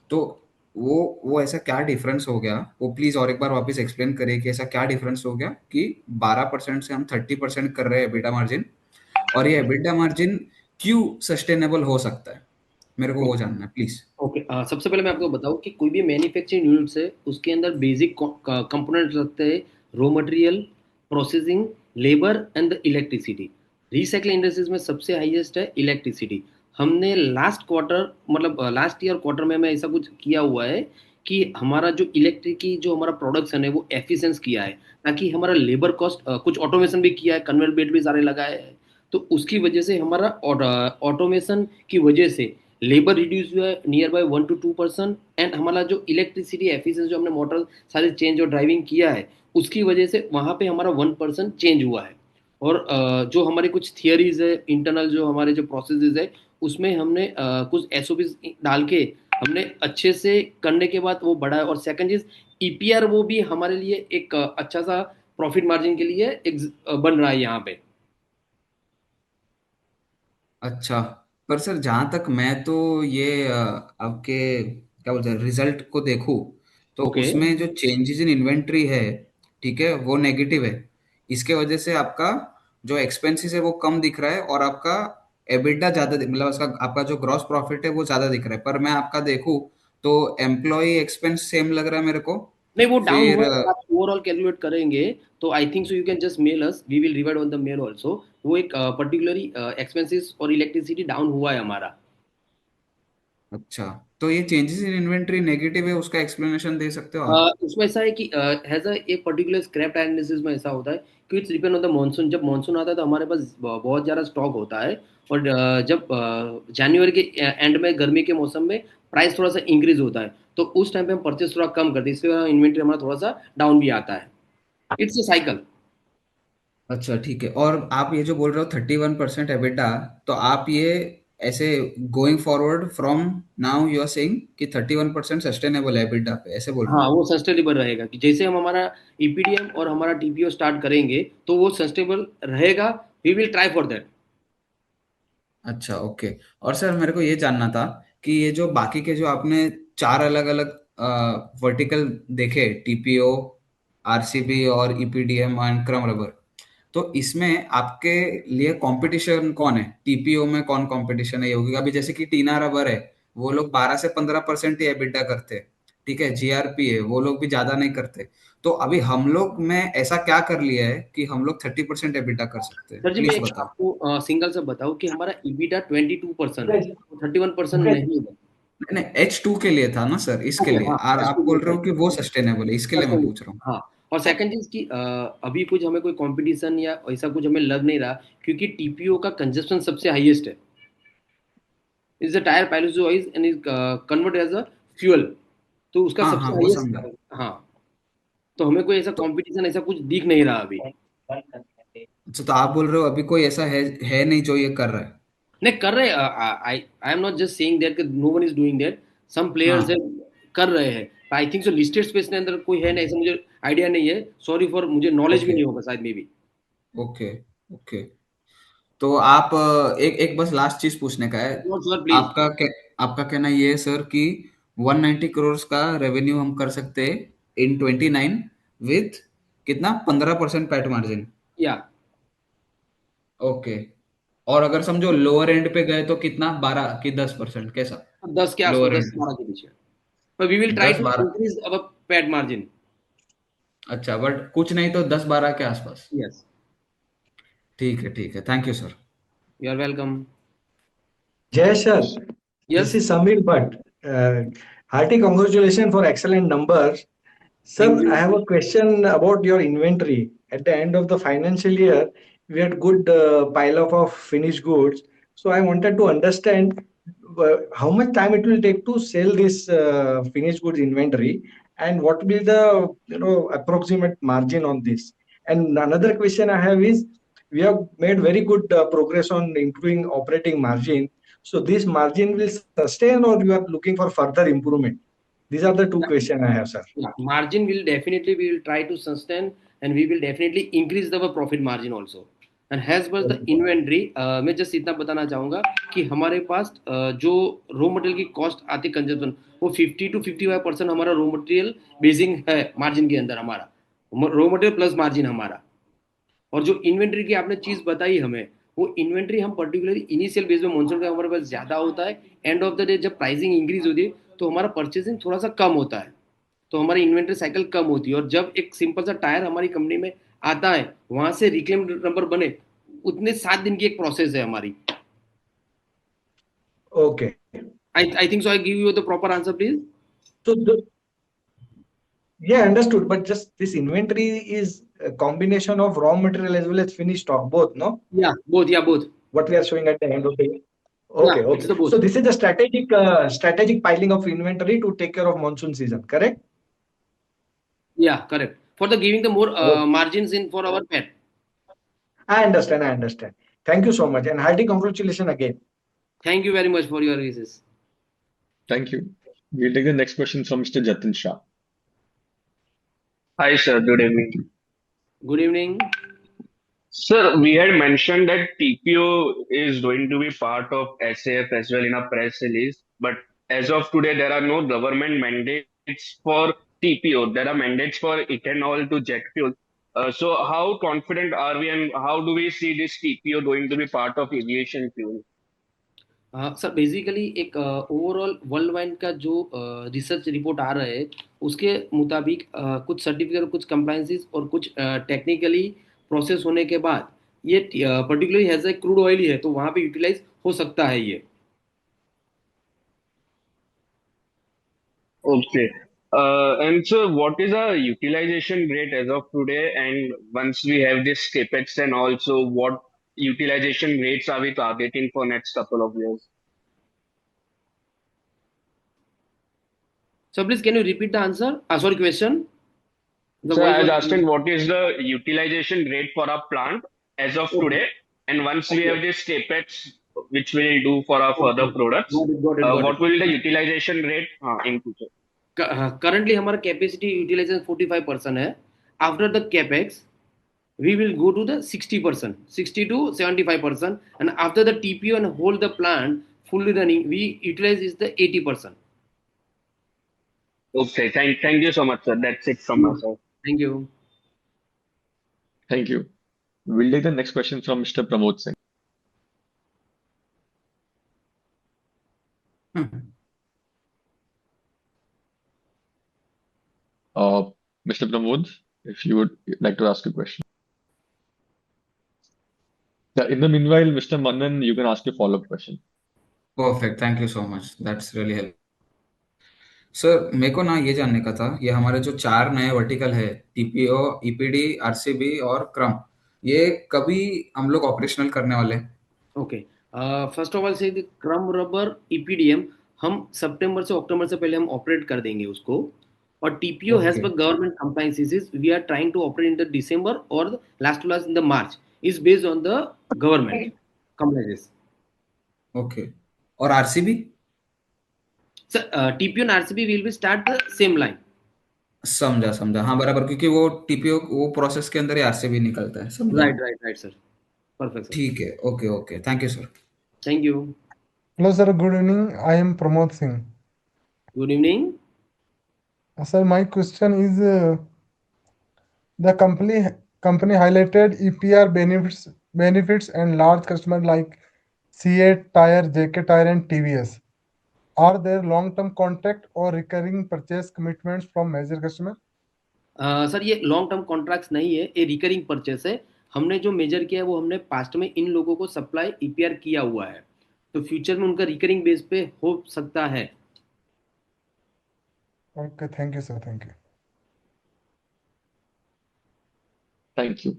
[SPEAKER 8] तो वो ऐसा क्या डिफरेंस हो गया, वो प्लीज और एक बार वापस एक्सप्लेन करिए कि ऐसा क्या डिफरेंस हो गया कि 12% से हम 30% कर रहे हैं एबिटा मार्जिन, और ये एबिटा मार्जिन क्यों सस्टेनेबल हो सकता है, मेरे को वो जानना है प्लीज।
[SPEAKER 2] ओके, सबसे पहले मैं आपको बताऊं कि कोई भी मैन्युफैक्चरिंग यूनिट है उसके अंदर बेसिक कंपोनेंट लगते हैं, raw material, processing, labour and the electricity. Recycling industries में सबसे हाईएस्ट है इलेक्ट्रिसिटी। हमने लास्ट क्वार्टर मतलब लास्ट ईयर क्वार्टर में हमें ऐसा कुछ किया हुआ है कि हमारा जो इलेक्ट्रिक की जो हमारा प्रोडक्शन है वो एफिशिएंस किया है, ताकि हमारा लेबर कॉस्ट कुछ ऑटोमेशन भी किया है, कन्वेयर बेल्ट भी सारे लगाए हैं। तो उसकी वजह से हमारा ऑटोमेशन की वजह से लेबर रिड्यूस हुआ है नियर बाय 1 to 2%, एंड हमारा जो इलेक्ट्रिसिटी एफिशिएंसी जो हमने मोटर सारे चेंज और ड्राइविंग किया है उसकी वजह से वहाँ पे हमारा 1% चेंज हुआ है। और जो हमारे कुछ थियरीज है इंटरनल, जो हमारे जो प्रोसेसेस है उसमें हमने कुछ एसओपी डाल के हमने अच्छे से करने के बाद वो बढ़ा है। और सेकंड चीज ईपीआर, वो भी हमारे लिए एक अच्छा सा प्रॉफिट मार्जिन के लिए एक बन रहा है यहाँ पे।
[SPEAKER 8] अच्छा, पर सर जहाँ तक मैं तो ये आपके क्या बोलते हैं रिजल्ट को देखूँ, तो
[SPEAKER 2] ओके,
[SPEAKER 8] उसमें जो चेंजेस इन इन्वेंट्री है, ठीक है, वो नेगेटिव है। इसके वजह से आपका जो एक्सपेंसेस है वो कम दिख रहा है, और आपका एबिटा ज्यादा मतलब उसका आपका जो ग्रॉस प्रॉफिट है वो ज्यादा दिख रहा है। पर मैं आपका देखूँ तो एम्प्लॉय एक्सपेंस सेम लग रहा है मेरे को।
[SPEAKER 2] नहीं वो डाउन
[SPEAKER 8] फिर
[SPEAKER 2] हुआ है, अगर आप ओवरऑल कैलकुलेट करेंगे तो I think so you can just mail us, we will revert on the mail also. वो एक पर्टिकुलरली एक्सपेंसेस और इलेक्ट्रिसिटी डाउन हुआ है हमारा।
[SPEAKER 8] अच्छा, तो ये चेंजेस इन इन्वेंट्री नेगेटिव है, उसका एक्सप्लेनेशन दे सकते हो आप?
[SPEAKER 2] उसमें ऐसा है कि हैज अ एक पर्टिकुलर स्क्रैप एनालिसिस में ऐसा होता है कि it's depend on the monsoon. जब मॉनसून आता है तो हमारे पास बहुत ज़्यादा स्टॉक होता है, और जब जनवरी के एंड में गर्मी के मौसम में प्राइस थोड़ा सा इंक्रीज होता है, तो उस टाइम पे हम परचेस थोड़ा कम करते हैं, इसलिए इन्वेंट्री हमारा थोड़ा सा डाउन भी आता है। It's a cycle.
[SPEAKER 8] अच्छा ठीक है, और आप ये जो बोल रहे हो 31% एबिटा, तो आप ये ऐसे going forward from now you are saying कि 31% सस्टेनेबल है एबिटा पे, ऐसे बोल रहे
[SPEAKER 2] हाँ,
[SPEAKER 8] हो?
[SPEAKER 2] वो सस्टेनेबल रहेगा कि जैसे हम हमारा ईपीडीएम और हमारा टीपीओ स्टार्ट करेंगे तो वो सस्टेनेबल रहेगा। We will try for that.
[SPEAKER 8] अच्छा ओके। और सर मेरे को ये जानना था कि ये जो बाकी के जो आपने चार अलग अलग वर्टिकल देखे, टीपीओ, आरसीबी और ईपीडीएम एंड क्रम रबर, तो इसमें आपके लिए कंपटीशन कौन है? टीपीओ में कौन कंपटीशन है? क्योंकि अभी जैसे कि टीना रबर है, वो लोग 12 से 15% ही एबिटा करते हैं, ठीक है, जीआरपी है, वो लोग भी ज्यादा नहीं करते। तो अभी हम लोग में ऐसा क्या कर लिया है कि हम लोग 30% एबिटा कर सकते हैं,
[SPEAKER 2] सर जी, मैं
[SPEAKER 8] प्लीज
[SPEAKER 2] एक
[SPEAKER 8] बताओ।
[SPEAKER 2] आपको सिंगल से बताऊं कि हमारा ईबीटा 22% है, 31% नहीं है।
[SPEAKER 8] नहीं नहीं, H2 के लिए था ना सर, इसके
[SPEAKER 2] ओके,
[SPEAKER 8] लिए,
[SPEAKER 2] हाँ,
[SPEAKER 8] और आप बोल रहे हो कि वो सस्टेनेबल है, इसके लिए मैं पूछ रहा हूँ।
[SPEAKER 2] हाँ। और सेकंड चीज की अभी कुछ हमें कोई कंपटीशन या ऐसा कुछ हमें लग नहीं रहा, क्योंकि टीपीओ का कंजप्शन सबसे हाईएस्ट है। Is the tyre pyrolysis and is convert as a fuel, तो उसका
[SPEAKER 8] हाँ हाँ,
[SPEAKER 2] सबसे
[SPEAKER 8] वो समझा।
[SPEAKER 2] हाईएस्ट। हाँ, तो हमें कोई ऐसा
[SPEAKER 8] तो
[SPEAKER 2] कंपटीशन ऐसा कुछ दिख नहीं रहा अभी।
[SPEAKER 8] अच्छा, तो आप बोल रहे हो अभी कोई ऐसा है नहीं जो ये कर रहा है?
[SPEAKER 2] नहीं कर रहे, I am not just saying that no one is doing that, some players है
[SPEAKER 8] हाँ,
[SPEAKER 2] कर रहे हैं। I think so listed space के अंदर कोई है नहीं, ऐसा मुझे आइडिया नहीं है। सॉरी फॉर, मुझे नॉलेज भी
[SPEAKER 8] ओके
[SPEAKER 2] नहीं होगा शायद मे बी।
[SPEAKER 8] Okay okay. तो आप एक एक बस लास्ट चीज पूछने का है।
[SPEAKER 2] Not sure please.
[SPEAKER 8] आपका क्या, आपका कहना ये है सर कि 190 करोड़ का रेवेन्यू हम कर सकते हैं इन 29 विथ कितना, 15% पैट मार्जिन?
[SPEAKER 2] या
[SPEAKER 8] ओके। और अगर समझो लोअर एंड पे गए तो कितना, 12 कि 10%, कैसा?
[SPEAKER 2] 10 के आसपास,
[SPEAKER 8] लोअर
[SPEAKER 2] दस
[SPEAKER 8] एंड पे
[SPEAKER 2] बारह के पीछे। पर वी विल ट्राई
[SPEAKER 8] दस
[SPEAKER 2] टू
[SPEAKER 8] बारह
[SPEAKER 2] इंक्रीज अवर पैड मार्जिन।
[SPEAKER 8] अच्छा, बट कुछ नहीं तो 10-12 के आसपास।
[SPEAKER 2] यस,
[SPEAKER 8] ठीक है, thank you sir.
[SPEAKER 2] You are welcome.
[SPEAKER 9] Jay sir, this
[SPEAKER 2] yes,
[SPEAKER 9] is Samir Bhatt. Hearty congratulations for excellent numbers.
[SPEAKER 2] Thank
[SPEAKER 9] Sir, I
[SPEAKER 2] you.
[SPEAKER 9] have a question about your inventory. At the end of the financial year, we had good pile of finished goods. So I wanted to understand how much time it will take to sell this finished goods inventory, and what will be the approximate margin on this. And another question I have is, we have made very good progress on improving operating margin. So this margin will sustain, or you are looking for further improvement? These are the two questions I have, sir.
[SPEAKER 2] Yeah, margin will definitely, we will try to sustain, and we will definitely increase the profit margin also. And has पर the inventory, मैं just इतना बताना चाहूंगा कि हमारे पास जो raw material की cost आती कंजप्शन वो 50 to 55% हमारा रॉ मटेरियल बेसिंग है मार्जिन के अंदर, हमारा रॉ मटेरियल प्लस मार्जिन हमारा। और जो इन्वेंट्री की आपने चीज बताई हमें, वो इन्वेंट्री हम पर्टिकुलरली इनिशियल बेस में मॉनसून का हमारे पास ज्यादा होता है, एंड ऑफ द डे जब प्राइसिंग इंक्रीज होती है तो हमारा परचेसिंग थोड़ा सा कम होता है, तो हमारी इन्वेंट्री साइकिल कम होती है। और जब एक सिंपल सा टायर हमारी कंपनी में आता है, वहां से रिक्लेम नंबर बने, उतने 7 दिन की एक प्रोसेस है हमारी।
[SPEAKER 9] Okay.
[SPEAKER 2] I think so I give you the proper answer please.
[SPEAKER 9] So yeah, understood. But just this inventory is a combination of raw material as well as finished stock, both, no?
[SPEAKER 2] या both
[SPEAKER 9] What we are showing at the end of the year.
[SPEAKER 2] या
[SPEAKER 9] Okay,
[SPEAKER 2] it's the
[SPEAKER 9] okay.
[SPEAKER 2] Both.
[SPEAKER 9] So this is a strategic piling of inventory to take care of monsoon season, correct?
[SPEAKER 2] या correct, for the giving the more
[SPEAKER 9] Okay.
[SPEAKER 2] Margins in for our pet.
[SPEAKER 9] I understand. I understand. Thank you so much, and hearty congratulations again.
[SPEAKER 2] Thank you very much for your wishes.
[SPEAKER 1] Thank you. We'll take the next question from Mr. Jatin Shah.
[SPEAKER 10] Hi, sir. Good evening.
[SPEAKER 2] Good evening.
[SPEAKER 10] Sir, we had mentioned that TPO is going to be part of SAF as well in a press release, but as of today, there are no government mandates for TPO. There are mandates for ethanol to jet fuel. So, how confident are we, and how do we see this TPO going to be part of aviation fuel?
[SPEAKER 2] Sir basically एक overall world wide का जो research report आ रहा है, उसके मुताबिक कुछ certificate, कुछ compliances और कुछ टेक्निकली प्रोसेस होने के बाद ये particularly has a crude oil ही है, तो वहाँ पे यूटिलाइज हो सकता है ये।
[SPEAKER 10] Okay. And so, what is our utilization rate as of today? And once we have this capex, and also what utilization rates are we targeting for next couple of years?
[SPEAKER 2] Sir please can you repeat the answer, sorry question, the
[SPEAKER 10] So, I
[SPEAKER 2] voice
[SPEAKER 10] was
[SPEAKER 2] was.
[SPEAKER 10] asking what is the utilization rate for our plant as of
[SPEAKER 2] okay
[SPEAKER 10] today, and once we
[SPEAKER 2] okay
[SPEAKER 10] have this capex, which we'll do for our further
[SPEAKER 2] okay,
[SPEAKER 10] products,
[SPEAKER 2] got
[SPEAKER 10] what
[SPEAKER 2] it.
[SPEAKER 10] will the utilization rate in future?
[SPEAKER 2] Currently हमारा capacity utilisation 45% है। After the capex we will go to the 60%, 60 to 75%, and after the TPO and hold the plant fully running, we utilize is the 80%.
[SPEAKER 10] Okay, thank you so much, sir. That's it from my side.
[SPEAKER 2] Thank you.
[SPEAKER 1] Thank you. We'll take the next question from Mr. Pramod Singh. Mr. Pramod, if you would like to ask a question. Yeah, in the meanwhile, Mr. Manan, you can ask a follow-up question.
[SPEAKER 8] Perfect, thank you so much, that's really help. Sir मेरे को ना ये जानने का था, ये हमारे जो 4 नए वर्टिकल है, टीपीओ, ईपीडी, आरसीबी और क्रम, ये कभी हम लोग ऑपरेशनल करने वाले हैं?
[SPEAKER 2] Okay. फर्स्ट ऑफ ऑल से क्रम रबर ईपीडीएम हम सितंबर से अक्टूबर से पहले हम ऑपरेट कर देंगे उसको, और टीपीओ हैज
[SPEAKER 8] ओके
[SPEAKER 2] पर government compliances we are trying to operate in the December और last to last in the March, is based on the government compliances.
[SPEAKER 8] Okay, और RCB?
[SPEAKER 2] Sir TPO and RCB will be start the same line.
[SPEAKER 8] समझा समझा, हाँ बराबर, क्योंकि वो TPO वो process के अंदर ही आरसीबी निकलता है, समझा।
[SPEAKER 2] राइट सर, परफेक्ट सर,
[SPEAKER 8] ठीक है, okay okay, thank you sir.
[SPEAKER 2] Thank you.
[SPEAKER 11] Hello, sir. Good evening. I am Pramod Singh.
[SPEAKER 2] Good evening.
[SPEAKER 11] Sir, my question is the company highlighted EPR benefits and large customer like CA Tire, JK Tire, and TVS. Are there long-term contract or recurring purchase commitments from major customer?
[SPEAKER 2] Sir ये long term contracts नहीं है, ये recurring purchase है। हमने जो major किया है वो हमने पास्ट में इन लोगों को सप्लाई ईपीआर किया हुआ है, तो फ्यूचर में उनका रिकरिंग बेस पे हो सकता है।
[SPEAKER 11] Okay, thank you, sir. Thank you.
[SPEAKER 1] Thank you.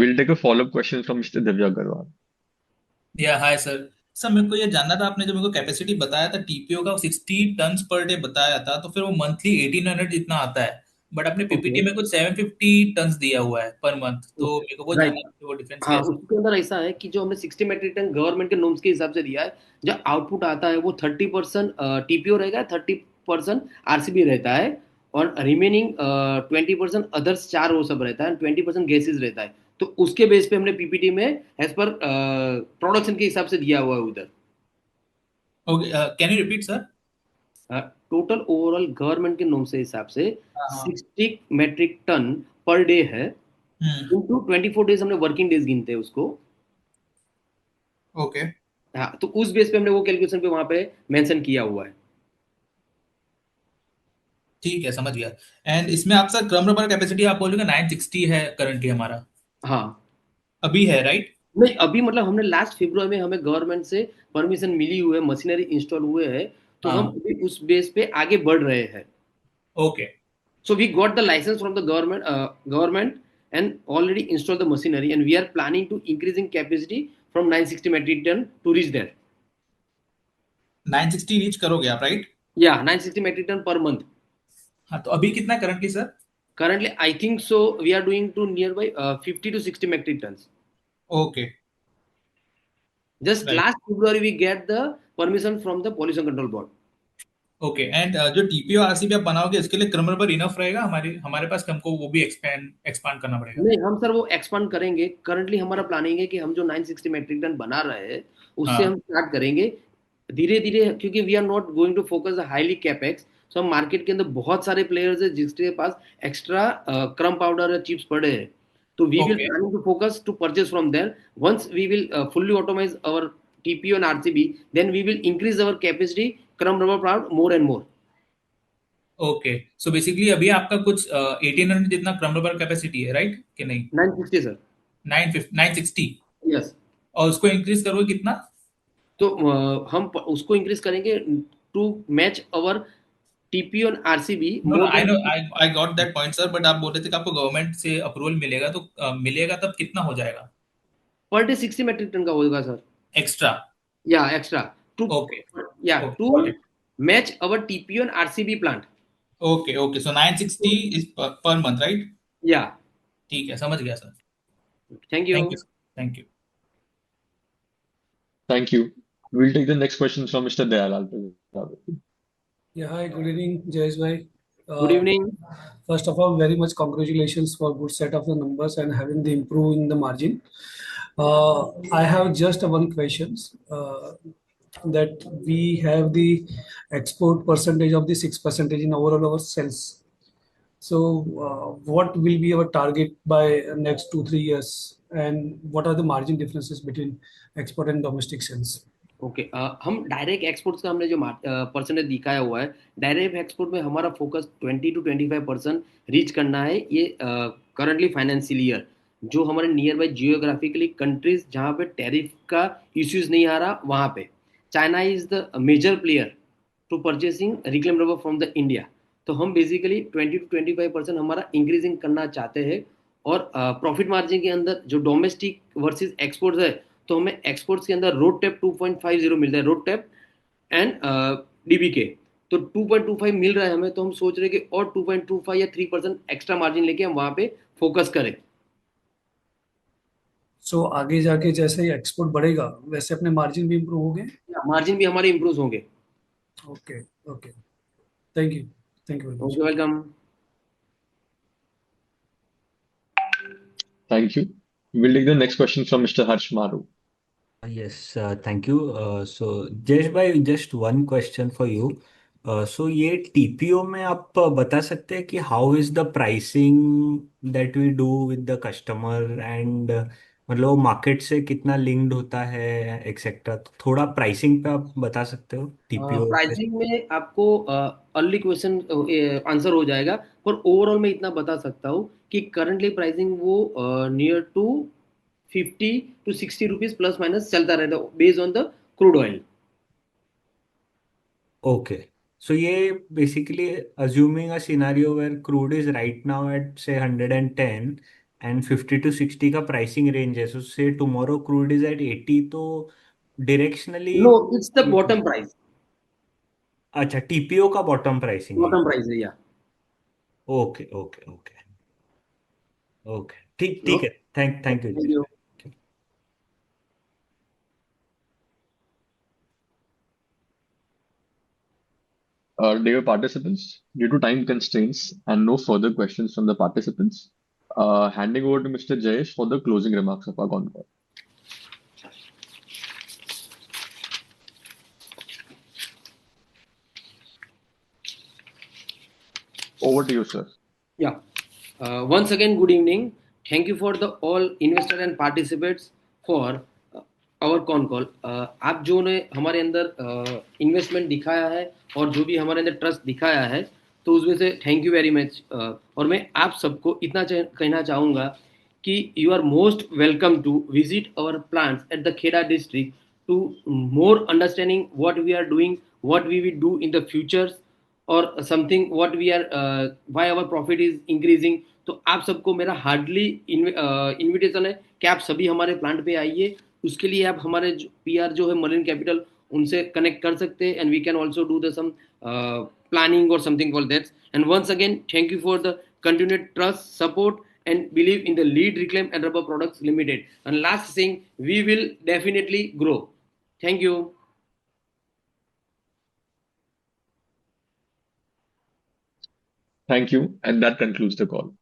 [SPEAKER 1] We'll take a follow-up question from Mr. Divya Agarwal.
[SPEAKER 4] या हाय सर। सर मेरे को ये जानना था, आपने जो मेरे को कैपेसिटी बताया था टीपीओ का 60 टन्स पर डे बताया था, तो फिर वो मंथली 1800 जितना आता है, बट आपने पीपीटी में कुछ 750 टन्स दिया हुआ है पर मंथ, तो मेरे को वो
[SPEAKER 2] राइट,
[SPEAKER 4] जानना था वो डिफरेंस
[SPEAKER 2] हाँ
[SPEAKER 4] कैसे?
[SPEAKER 2] उसके अंदर ऐसा है कि जो हमने 60 मेट्रिक टन गवर्नमेंट के नॉर्म्स के हिसाब से दिया है, जो आउटपुट आता है वो 30% टीपीओ रहेगा, 30% आरसीबी रहता है, और रिमेनिंग 20% अदर्स चार वो सब रहता है, 20% गैसेज रहता है। तो उसके बेस पे हमने पीपीटी में एज पर प्रोडक्शन के हिसाब से दिया हुआ है उधर।
[SPEAKER 4] Okay, can you repeat sir?
[SPEAKER 2] Total overall government के नॉर्म से हिसाब से
[SPEAKER 4] हाँ
[SPEAKER 2] 60 मेट्रिक टन पर डे है, इनटू 24 डेज हमने वर्किंग डेज गिनते हैं उसको।
[SPEAKER 4] ओके
[SPEAKER 2] हाँ, तो उस बेस पे हमने वो कैलकुलेशन पे वहां पे मेंशन किया हुआ है।
[SPEAKER 4] ठीक है, समझ गया। एंड इसमें आप सर क्रम रबर कैपेसिटी आप बोलोगे 960 है करंटली हमारा,
[SPEAKER 2] हाँ
[SPEAKER 4] अभी है राइट?
[SPEAKER 2] नहीं, अभी मतलब हमने लास्ट फरवरी में हमें गवर्नमेंट से परमिशन मिली हुई है, मशीनरी इंस्टॉल हुए हैं, तो हम
[SPEAKER 4] हाँ
[SPEAKER 2] अभी उस बेस पे आगे बढ़ रहे हैं।
[SPEAKER 4] Okay
[SPEAKER 2] So we got the license from the government and already installed the machinery, and we are planning to increasing capacity from 960 metric ton to reach there.
[SPEAKER 4] 960 reach करोगे आप right?
[SPEAKER 2] Yeah, 960 metric ton per month.
[SPEAKER 4] हाँ, तो अभी कितना currently sir?
[SPEAKER 2] Currently, I think so we are doing to nearby 50 to 60 metric tons.
[SPEAKER 4] Okay
[SPEAKER 2] Just
[SPEAKER 4] right
[SPEAKER 2] last February we get the permission from the Pollution Control Board.
[SPEAKER 4] Okay. And जो TPO RCB आप बनाओगे इसके लिए क्रम rubber enough रहेगा हमारे हमारे पास कि हमको वो भी एक्सपांड करना पड़ेगा?
[SPEAKER 2] नहीं, हम सर वो एक्सपांड करेंगे। करंटली हमारा प्लानिंग है कि हम जो 960 मेट्रिक टन बना रहे हैं उससे
[SPEAKER 4] हाँ
[SPEAKER 2] हम स्टार्ट करेंगे धीरे धीरे, क्योंकि we are not going to focus highly capex. So हम मार्केट के अंदर बहुत सारे प्लेयर्स है जिसके पास एक्स्ट्रा क्रम पाउडर या चिप्स पड़े हैं, तो we will
[SPEAKER 4] okay
[SPEAKER 2] planning to focus to purchase from there. Once we will fully automise our TPO and RCB, then we will increase our capacity crumb rubber plant more and more.
[SPEAKER 4] Okay. So basically अभी आपका कुछ 1800 जितना क्रम rubber capacity है right कि नहीं?
[SPEAKER 2] 960 sir.
[SPEAKER 4] 960।
[SPEAKER 2] Yes.
[SPEAKER 4] और उसको इंक्रीज करोगे कितना?
[SPEAKER 2] तो हम उसको इंक्रीज करेंगे to match our TPO and RCB
[SPEAKER 4] no no,
[SPEAKER 2] more
[SPEAKER 4] I know,
[SPEAKER 2] then
[SPEAKER 4] I got that point sir, but आप बोल रहे थे कि आपको गवर्नमेंट से अप्रूवल मिलेगा, तो मिलेगा तब कितना हो जाएगा
[SPEAKER 2] पर डे 60 मेट्रिक टन का होगा सर।
[SPEAKER 4] एक्स्ट्रा?
[SPEAKER 2] या एक्स्ट्रा टू,
[SPEAKER 4] ओके
[SPEAKER 2] या
[SPEAKER 4] okay
[SPEAKER 2] too
[SPEAKER 4] got it.
[SPEAKER 2] Match our TPO and RCB plant.
[SPEAKER 4] Okay okay, so 960 is per month right?
[SPEAKER 2] या
[SPEAKER 4] ठीक है, समझ गया sir.
[SPEAKER 2] Thank you.
[SPEAKER 4] Thank you thank you.
[SPEAKER 1] Thank you. We'll take the next question from Mr. Dayalal Prajapati.
[SPEAKER 12] Yeah, hi, good evening, Jayesh bhai.
[SPEAKER 2] Good evening.
[SPEAKER 12] First of all, very much congratulations for good set of the numbers and having the improving the margin. I have just one questions that we have the export percentage of the 6% in overall our sales. So, what will be our target by next 2-3 years, and what are the margin differences between export and domestic sales?
[SPEAKER 2] Okay, हम direct exports का हमने जो percentage दिखाया हुआ है, direct export में हमारा focus 20 to 25% reach करना है। ये करंटली फाइनेंशियल ईयर जो हमारे नियर बाई जियोग्राफिकली कंट्रीज जहाँ पे टैरिफ का इश्यूज नहीं आ रहा, वहाँ पे China is the major player to purchasing reclaim rubber from the India. तो हम बेसिकली 20 to 25% हमारा इंक्रीजिंग करना चाहते हैं। और प्रॉफिट मार्जिन के अंदर जो डोमेस्टिक वर्सेस एक्सपोर्ट्स है, तो हमें एक्सपोर्ट्स के अंदर रोड टैप 2.50 मिल रहा है, रोड टैप एंड डीबीके। तो 2.25 मिल रहा है हमें, तो हम सोच रहे हैं कि और 2.25 या 3% एक्स्ट्रा मार्जिन लेके हम वहां पे फोकस करें।
[SPEAKER 12] सो आगे जाके जैसे ही एक्सपोर्ट बढ़ेगा वैसे अपने मार्जिन भी इम्प्रूव होंगे।
[SPEAKER 2] मार्जिन भी हमारे इंप्रूव होंगे।
[SPEAKER 12] Okay okay, thank you very much.
[SPEAKER 2] Welcome.
[SPEAKER 1] Thank you. We'll take the next question from Mr. Harsh Maru.
[SPEAKER 13] Yes, thank you. So, Jayesh bhai, just one question for you. So, ये TPO में आप बता सकते हैं कि how is the pricing that we do with the customer and मतलब market से कितना लिंक्ड होता है एक्सेट्रा, तो थोड़ा प्राइसिंग पे आप बता सकते हो TPO पे?
[SPEAKER 2] प्राइसिंग में आपको अर्ली क्वेश्चन आंसर हो जाएगा, पर ओवरऑल मैं इतना बता सकता हूँ कि करंटली प्राइसिंग वो near to 50 to 60 rupees plus minus चलता रहता है based on the crude oil.
[SPEAKER 13] Okay, so ये बेसिकली assuming a scenario where crude is right now at say 110 and 50 to 60 का प्राइसिंग रेंज है, so say tomorrow crude is at 80, तो directionally
[SPEAKER 2] no, it's the bottom price.
[SPEAKER 13] अच्छा TPO का bottom pricing है?
[SPEAKER 2] Bottom price है या।
[SPEAKER 13] Okay okay okay okay, ठीक ठीक है, thank you
[SPEAKER 2] thank you.
[SPEAKER 1] Dear participants, due to time constraints and no further questions from the participants, Handing over to Mr. Jayesh for the closing remarks of our con call. Over to you, sir.
[SPEAKER 2] Yeah. Once again, good evening. Thank you for the all investor and participants for our con call. आप जो ने हमारे अंदर investment दिखाया है और जो भी हमारे अंदर ट्रस्ट दिखाया है, तो उसमें से थैंक यू वेरी मच। और मैं आप सबको इतना कहना चाहूँगा कि you are most welcome to visit our plants at the Kheda district to more understanding what we are doing, what we will do in the futures और something what we are why our profit is increasing. तो आप सबको मेरा hardly invitation है कि आप सभी हमारे प्लांट पे आइए। उसके लिए आप हमारे पीआर जो है मरीन कैपिटल, उनसे कनेक्ट कर सकते हैं and we can also do the some planning और something for that. And once again thank you for the continued trust, support, and believe in the Lead Reclaim and Rubber Products Limited. And last thing, we will definitely grow. Thank you.
[SPEAKER 1] Thank you, and that concludes the call.